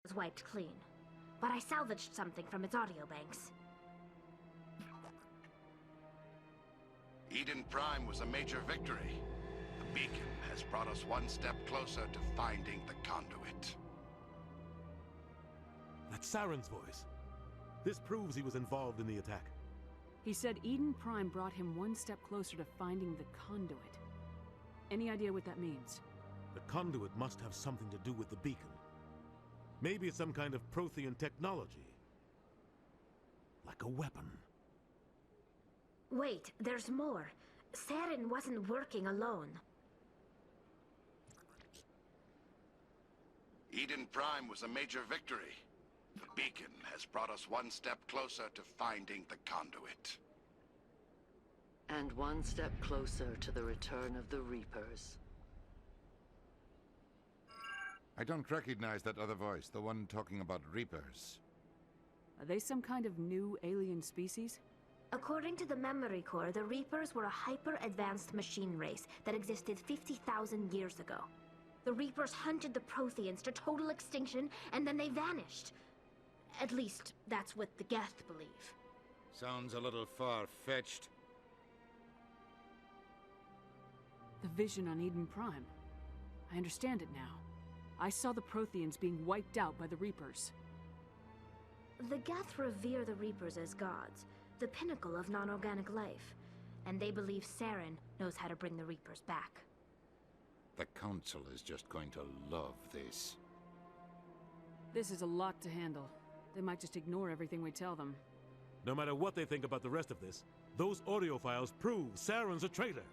was wiped clean, but I salvaged something from its audio banks. Eden Prime was a major victory. The beacon has brought us one step closer to finding the conduit. That's Saren's voice. This proves he was involved in the attack. He said Eden Prime brought him one step closer to finding the conduit. Any idea what that means? The conduit must have something to do with the beacon. Maybe it's some kind of Prothean technology. Like a weapon. Wait, there's more. Saren wasn't working alone. Eden Prime was a major victory. The beacon has brought us one step closer to finding the conduit. And one step closer to the return of the Reapers. I don't recognize that other voice, the one talking about Reapers. Are they some kind of new alien species? According to the Memory Core, the Reapers were a hyper-advanced machine race that existed 50,000 years ago. The Reapers hunted the Protheans to total extinction, and then they vanished. At least, that's what the Geth believe. Sounds a little far-fetched. The vision on Eden Prime. I understand it now. I saw the Protheans being wiped out by the Reapers. The Geth revere the Reapers as gods, the pinnacle of non-organic life, and they believe Saren knows how to bring the Reapers back. The Council is just going to love this. This is a lot to handle. They might just ignore everything we tell them. No matter what they think about the rest of this, those audio files prove Saren's a traitor.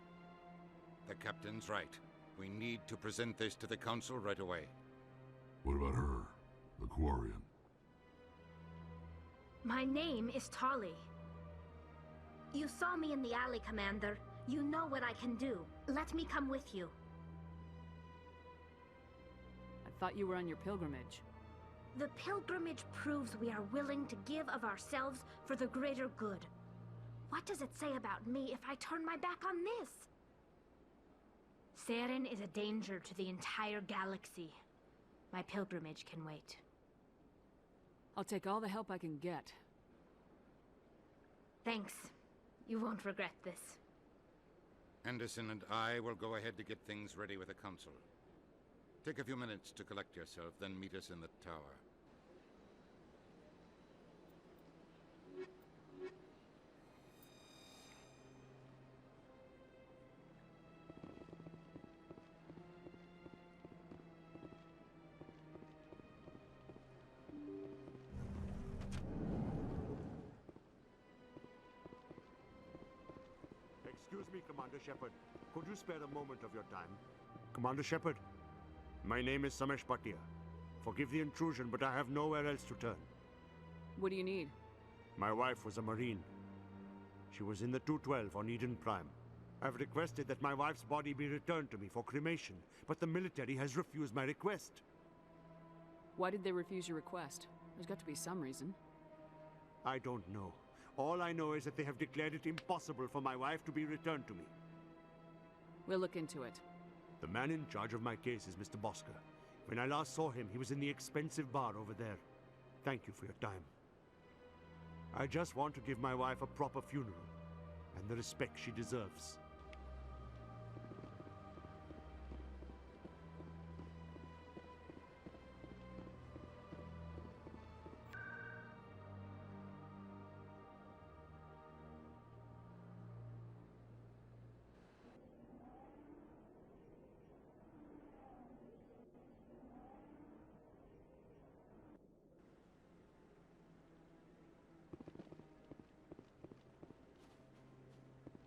The Captain's right. We need to present this to the Council right away. What about her, the Quarian? My name is Tali. You saw me in the alley, Commander. You know what I can do. Let me come with you. I thought you were on your pilgrimage. The pilgrimage proves we are willing to give of ourselves for the greater good. What does it say about me if I turn my back on this? Saren is a danger to the entire galaxy. My pilgrimage can wait. I'll take all the help I can get. Thanks. You won't regret this. Anderson and I will go ahead to get things ready with the Council. Take a few minutes to collect yourself, then meet us in the tower. Excuse me, Commander Shepard. Could you spare a moment of your time? Commander Shepard, my name is Samesh Bhatia. Forgive the intrusion, but I have nowhere else to turn. What do you need? My wife was a Marine. She was in the 212 on Eden Prime. I've requested that my wife's body be returned to me for cremation, but the military has refused my request. Why did they refuse your request? There's got to be some reason. I don't know. All I know is that they have declared it impossible for my wife to be returned to me. We'll look into it. The man in charge of my case is Mr. Bosker. When I last saw him, he was in the expensive bar over there. Thank you for your time. I just want to give my wife a proper funeral, and the respect she deserves.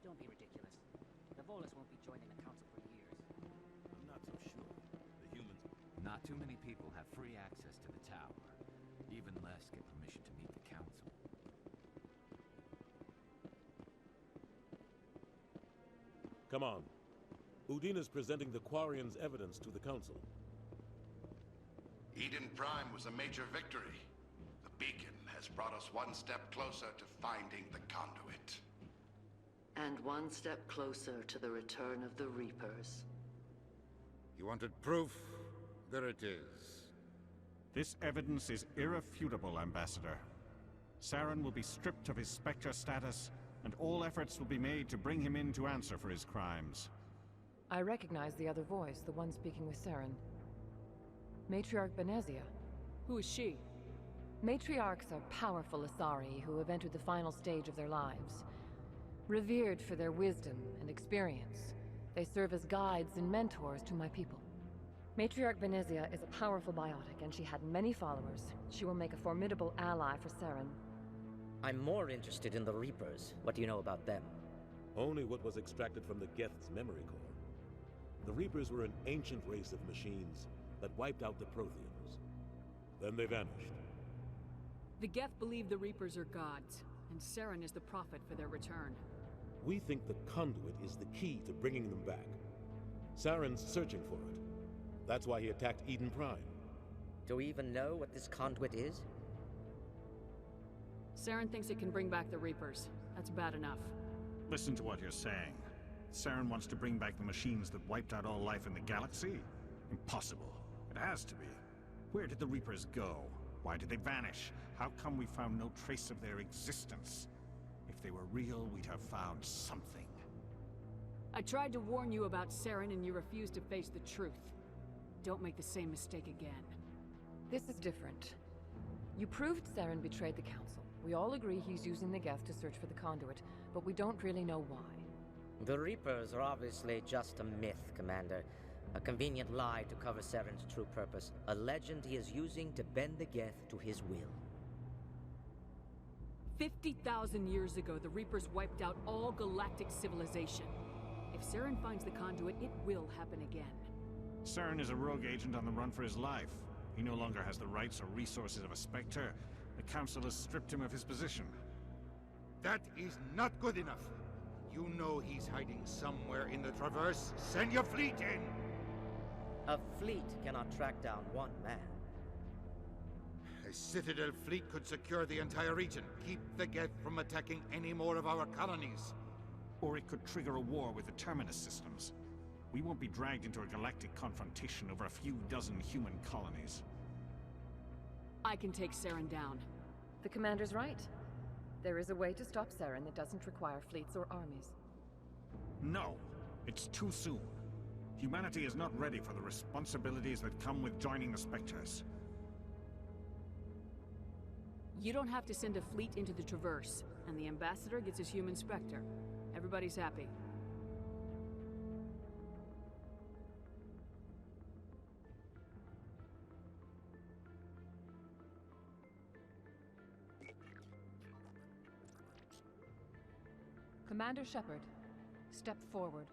Don't be ridiculous. The Volus won't be joining the Council for years. I'm not so sure. The humans... Not too many people have free access to the tower. Even less get permission to meet the Council. Come on. Udina's presenting the Quarians' evidence to the Council. Eden Prime was a major victory. The beacon has brought us one step closer to finding the conduit. And one step closer to the return of the Reapers. You wanted proof? There it is. This evidence is irrefutable, Ambassador. Saren will be stripped of his Spectre status, and all efforts will be made to bring him in to answer for his crimes. I recognize the other voice, the one speaking with Saren. Matriarch Benezia. Who is she? Matriarchs are powerful Asari who have entered the final stage of their lives. Revered for their wisdom and experience, they serve as guides and mentors to my people. Matriarch Benezia is a powerful biotic, and she had many followers. She will make a formidable ally for Saren. I'm more interested in the Reapers. What do you know about them? Only what was extracted from the Geth's memory core. The Reapers were an ancient race of machines that wiped out the Protheans. Then they vanished. The Geth believe the Reapers are gods, and Saren is the prophet for their return. We think the conduit is the key to bringing them back. Saren's searching for it. That's why he attacked Eden Prime. Do we even know what this conduit is? Saren thinks it can bring back the Reapers. That's bad enough. Listen to what you're saying. Saren wants to bring back the machines that wiped out all life in the galaxy? Impossible. It has to be. Where did the Reapers go? Why did they vanish? How come we found no trace of their existence? If they were real, we'd have found something. I tried to warn you about Saren and you refused to face the truth. Don't make the same mistake again. This is different. You proved Saren betrayed the Council. We all agree he's using the Geth to search for the conduit, but we don't really know why. The Reapers are obviously just a myth, Commander. A convenient lie to cover Saren's true purpose. A legend he is using to bend the Geth to his will. 50,000 years ago, the Reapers wiped out all galactic civilization. If Saren finds the conduit, it will happen again. Saren is a rogue agent on the run for his life. He no longer has the rights or resources of a Spectre. The Council has stripped him of his position. That is not good enough. You know he's hiding somewhere in the Traverse. Send your fleet in! A fleet cannot track down one man. A Citadel fleet could secure the entire region, keep the Geth from attacking any more of our colonies. Or it could trigger a war with the Terminus systems. We won't be dragged into a galactic confrontation over a few dozen human colonies. I can take Saren down. The Commander's right. There is a way to stop Saren that doesn't require fleets or armies. No, it's too soon. Humanity is not ready for the responsibilities that come with joining the Spectres. You don't have to send a fleet into the Traverse, and the Ambassador gets his human Spectre. Everybody's happy. Commander Shepard, step forward.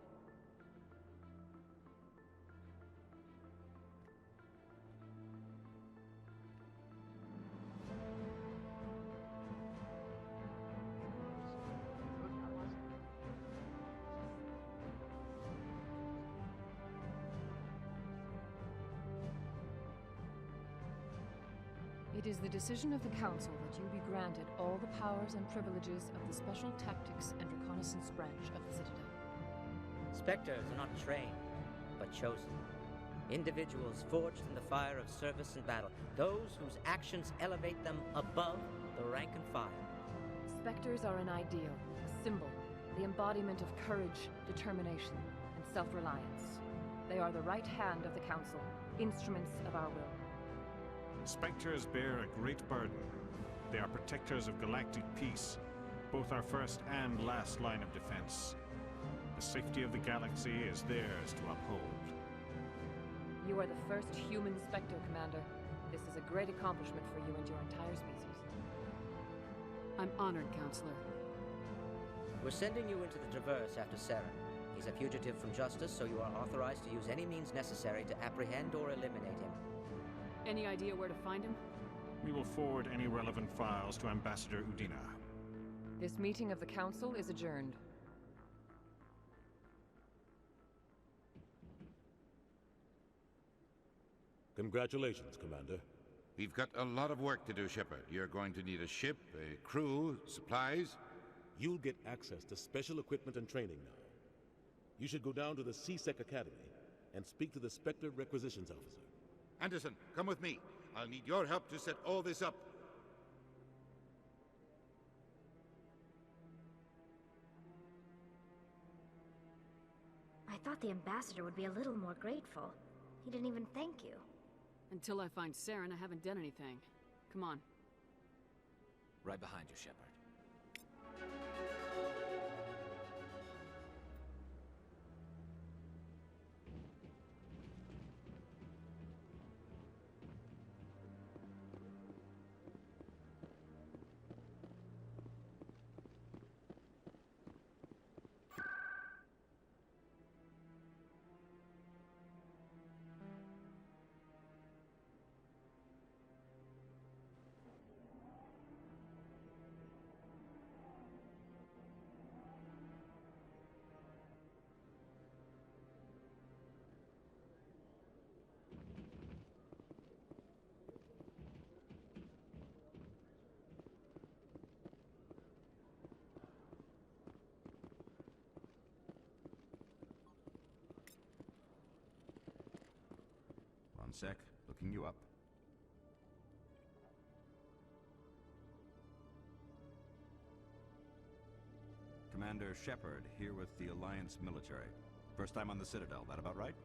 It is the decision of the Council that you be granted all the powers and privileges of the Special Tactics and Reconnaissance branch of the Citadel. Spectres are not trained, but chosen. Individuals forged in the fire of service and battle. Those whose actions elevate them above the rank and file. Spectres are an ideal, a symbol, the embodiment of courage, determination, and self-reliance. They are the right hand of the Council, instruments of our will. Spectres bear a great burden. They are protectors of galactic peace, both our first and last line of defense. The safety of the galaxy is theirs to uphold. You are the first human Spectre, Commander. This is a great accomplishment for you and your entire species. I'm honored, Counselor. We're sending you into the Traverse after Saren. He's a fugitive from justice, so you are authorized to use any means necessary to apprehend or eliminate him. Any idea where to find him? We will forward any relevant files to Ambassador Udina. This meeting of the Council is adjourned. Congratulations, Commander. We've got a lot of work to do, Shepard. You're going to need a ship, a crew, supplies. You'll get access to special equipment and training now. You should go down to the C-Sec Academy and speak to the Spectre Requisitions Officer. Anderson, come with me. I'll need your help to set all this up. I thought the ambassador would be a little more grateful. He didn't even thank you. Until I find Saren, I haven't done anything. Come on. Right behind you, Shepard. One sec, looking you up. Commander Shepard, here with the Alliance military. First time on the Citadel, that about right?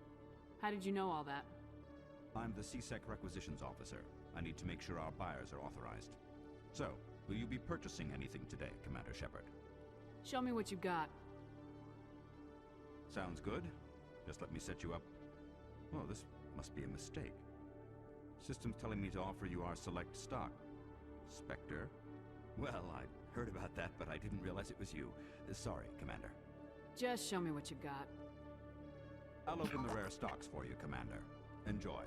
How did you know all that? I'm the CSEC requisitions officer. I need to make sure our buyers are authorized. So, will you be purchasing anything today, Commander Shepard? Show me what you got. Sounds good. Just let me set you up. Oh, this must be a mistake. System's telling me to offer you our select stock. Spectre? Well, I heard about that, but I didn't realize it was you. Sorry, Commander. Just show me what you got. I'll open the rare stocks for you, Commander. Enjoy.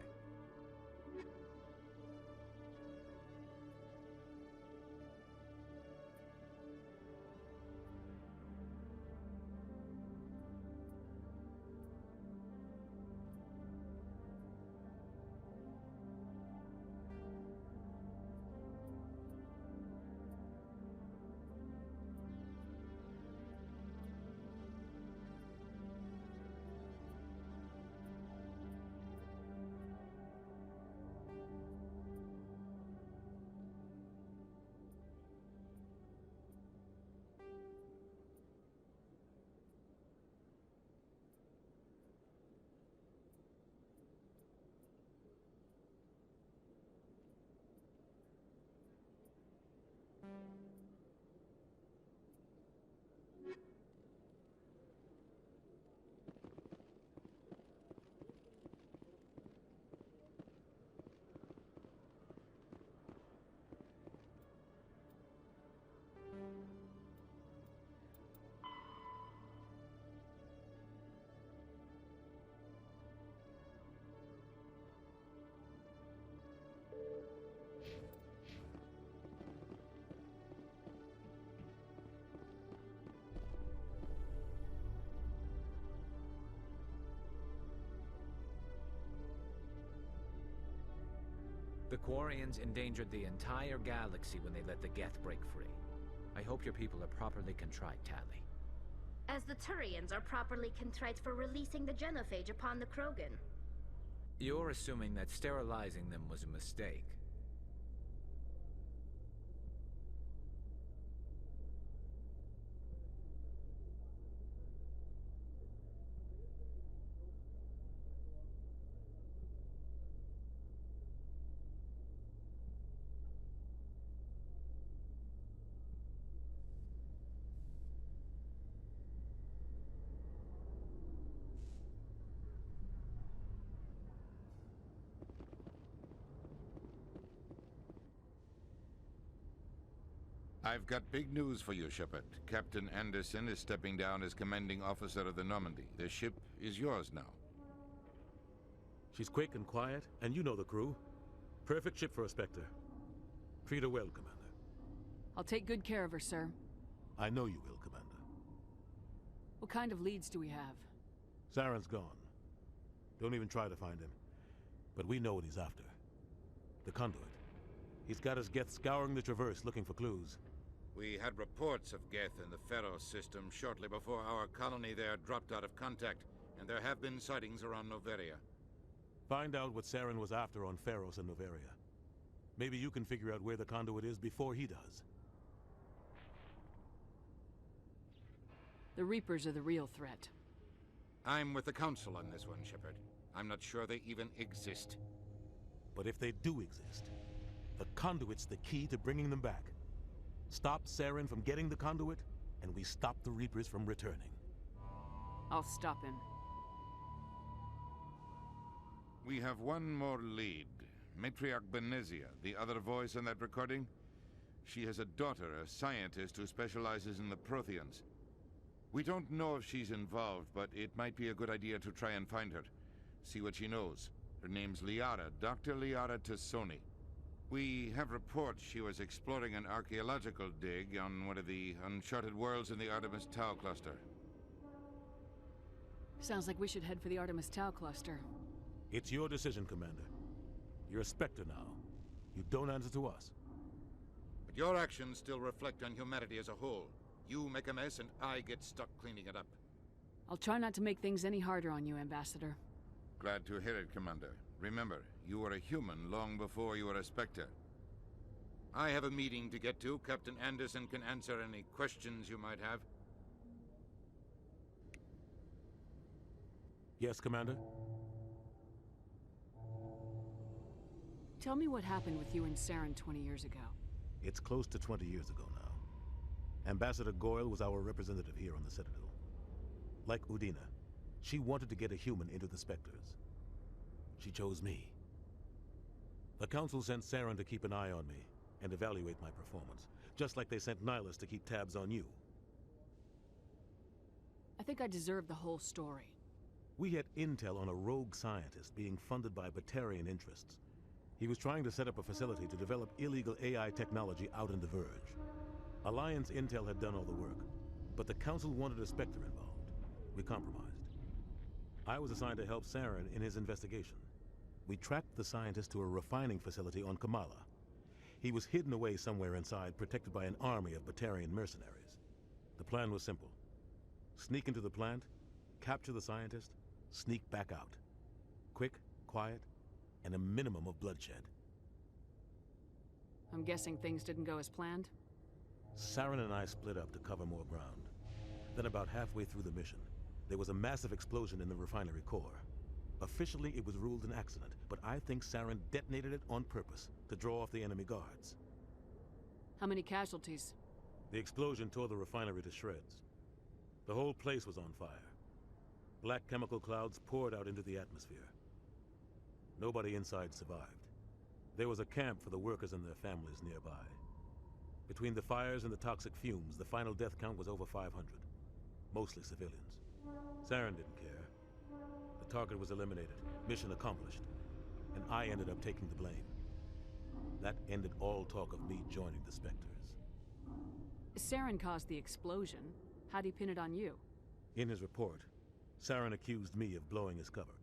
The Quarians endangered the entire galaxy when they let the Geth break free. I hope your people are properly contrite, Tali. As the Turians are properly contrite for releasing the genophage upon the Krogan. You're assuming that sterilizing them was a mistake. I've got big news for you, Shepard. Captain Anderson is stepping down as commanding officer of the Normandy. The ship is yours now. She's quick and quiet, and you know the crew. Perfect ship for a Spectre. Treat her well, Commander. I'll take good care of her, sir. I know you will, Commander. What kind of leads do we have? Saren's gone. Don't even try to find him. But we know what he's after. The conduit. He's got his Geth scouring the Traverse looking for clues. We had reports of Geth in the Pharaoh system shortly before our colony there dropped out of contact, and there have been sightings around Noveria. Find out what Saren was after on Pharos and Noveria. Maybe you can figure out where the conduit is before he does. The Reapers are the real threat. I'm with the Council on this one, Shepard. I'm not sure they even exist. But if they do exist, the conduit's the key to bringing them back. Stop Saren from getting the conduit, and we stop the Reapers from returning. I'll stop him. We have one more lead. Matriarch Benezia, the other voice in that recording. She has a daughter, a scientist who specializes in the Protheans. We don't know if she's involved, but it might be a good idea to try and find her. See what she knows. Her name's Liara, Dr. Liara Tassoni. We have reports she was exploring an archaeological dig on one of the uncharted worlds in the Artemis Tau cluster. Sounds like we should head for the Artemis Tau cluster. It's your decision, Commander. You're a Spectre now. You don't answer to us. But your actions still reflect on humanity as a whole. You make a mess and I get stuck cleaning it up. I'll try not to make things any harder on you, Ambassador. Glad to hear it, Commander. Remember, you were a human long before you were a Spectre. I have a meeting to get to. Captain Anderson can answer any questions you might have. Yes, Commander? Tell me what happened with you and Saren 20 years ago. It's close to 20 years ago now. Ambassador Goyle was our representative here on the Citadel. Like Udina, she wanted to get a human into the Spectres. She chose me. The Council sent Saren to keep an eye on me and evaluate my performance, just like they sent Nihilus to keep tabs on you. I think I deserve the whole story. We had intel on a rogue scientist being funded by Batarian interests. He was trying to set up a facility to develop illegal AI technology out in the Verge. Alliance intel had done all the work, but the Council wanted a Spectre involved. We compromised. I was assigned to help Saren in his investigation. We tracked the scientist to a refining facility on Kamala. He was hidden away somewhere inside, protected by an army of Batarian mercenaries. The plan was simple. Sneak into the plant, capture the scientist, sneak back out. Quick, quiet, and a minimum of bloodshed. I'm guessing things didn't go as planned? Saren and I split up to cover more ground. Then about halfway through the mission, there was a massive explosion in the refinery core. Officially, it was ruled an accident, but I think Saren detonated it on purpose to draw off the enemy guards. How many casualties? The explosion tore the refinery to shreds. The whole place was on fire. Black chemical clouds poured out into the atmosphere. Nobody inside survived. There was a camp for the workers and their families nearby. Between the fires and the toxic fumes, the final death count was over 500. Mostly civilians. Saren didn't care. The target was eliminated, mission accomplished, and I ended up taking the blame. That ended all talk of me joining the Spectres. Saren caused the explosion. How'd he pin it on you? In his report, Saren accused me of blowing his cover.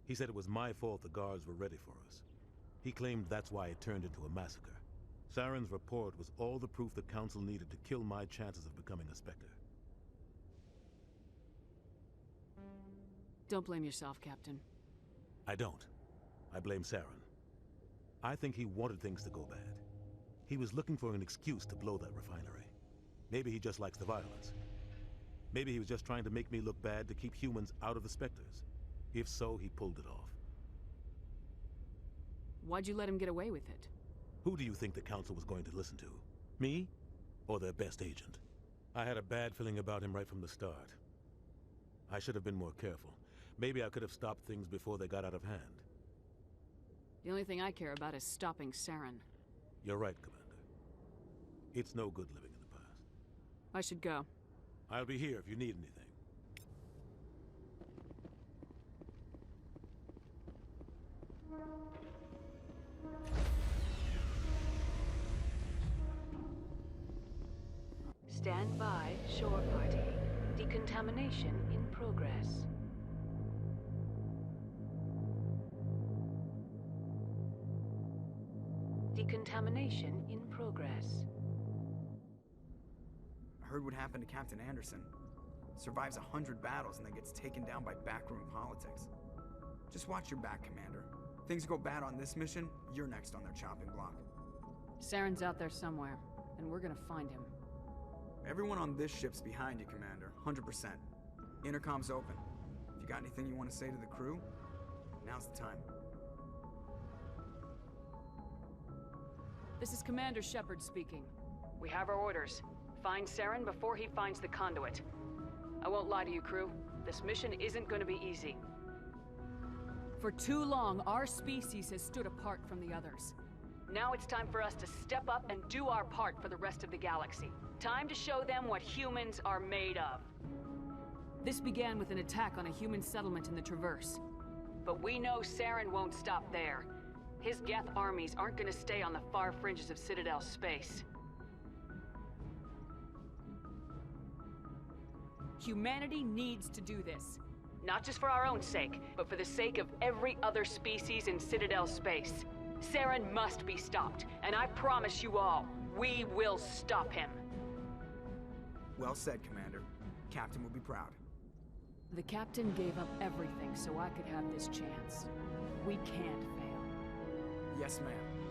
He said it was my fault the guards were ready for us. He claimed that's why it turned into a massacre. Saren's report was all the proof the Council needed to kill my chances of becoming a Spectre. Don't blame yourself, Captain. I don't. I blame Saren. I think he wanted things to go bad. He was looking for an excuse to blow that refinery. Maybe he just likes the violence. Maybe he was just trying to make me look bad to keep humans out of the Spectres. If so, he pulled it off. Why'd you let him get away with it? Who do you think the Council was going to listen to? Me? Or their best agent? I had a bad feeling about him right from the start. I should have been more careful. Maybe I could have stopped things before they got out of hand. The only thing I care about is stopping Saren. You're right, Commander. It's no good living in the past. I should go. I'll be here if you need anything. Stand by, shore party. Decontamination in progress. Decontamination in progress. I heard what happened to Captain Anderson. Survives 100 battles and then gets taken down by backroom politics. Just watch your back, Commander. Things go bad on this mission, you're next on their chopping block. Saren's out there somewhere, and we're gonna find him. Everyone on this ship's behind you, Commander. 100%. Intercom's open. If you got anything you want to say to the crew, now's the time. This is Commander Shepard speaking. We have our orders. Find Saren before he finds the conduit. I won't lie to you, crew. This mission isn't going to be easy. For too long, our species has stood apart from the others. Now it's time for us to step up and do our part for the rest of the galaxy. Time to show them what humans are made of. This began with an attack on a human settlement in the Traverse. But we know Saren won't stop there. His Geth armies aren't going to stay on the far fringes of Citadel space. Humanity needs to do this. Not just for our own sake, but for the sake of every other species in Citadel space. Saren must be stopped, and I promise you all, we will stop him. Well said, Commander. Captain will be proud. The Captain gave up everything so I could have this chance. We can't fail. Yes, ma'am.